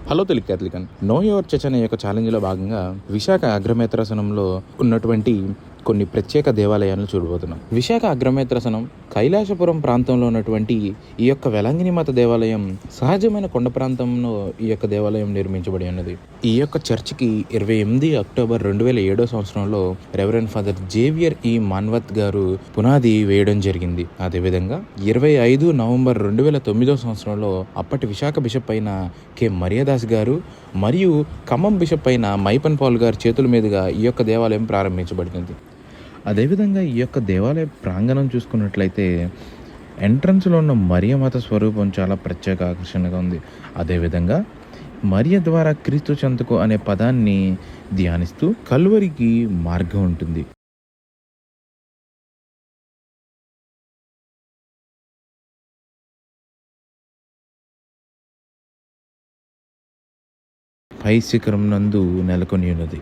Hello Telugu క్యాథలికన్ know your church అనే యొక్క ఛాలెంజ్లో భాగంగా విశాఖ అగ్రమేత్రాసనంలో ఉన్నటువంటి కొన్ని ప్రత్యేక దేవాలయాలను చూడబోతున్నాం. విశాఖ అగ్రమేత్రాసనం కైలాసపురం ప్రాంతంలో ఉన్నటువంటి ఈ యొక్క వెలంగిని మాత దేవాలయం సహజమైన కొండ ప్రాంతంలో ఈ యొక్క దేవాలయం నిర్మించబడి ఉన్నది. ఈ యొక్క చర్చికి 28 అక్టోబర్ 2007 సంవత్సరంలో రెవరెండ్ ఫాదర్ జేవియర్ ఈ మాన్వత్ గారు పునాది వేయడం జరిగింది. అదేవిధంగా 25 నవంబర్ 2009 సంవత్సరంలో అప్పటి విశాఖ బిషప్ అయిన కె మరియదాస్ గారు మరియు ఖమ్మం బిషప్ అయిన మైపన్ పాల్ గారి చేతుల మీదుగా ఈ యొక్క దేవాలయం ప్రారంభించబడినది. అదేవిధంగా ఈ యొక్క దేవాలయ ప్రాంగణం చూసుకున్నట్లయితే ఎంట్రన్స్లో ఉన్న మరియమాత స్వరూపం చాలా ప్రత్యేక ఆకర్షణగా ఉంది. అదేవిధంగా మరియ ద్వారా క్రీస్తు చెంతకు అనే పదాన్ని ధ్యానిస్తూ కల్వరికి మార్గం ఉంటుంది. పై శిఖరం నందు నెలకొని ఉన్నది.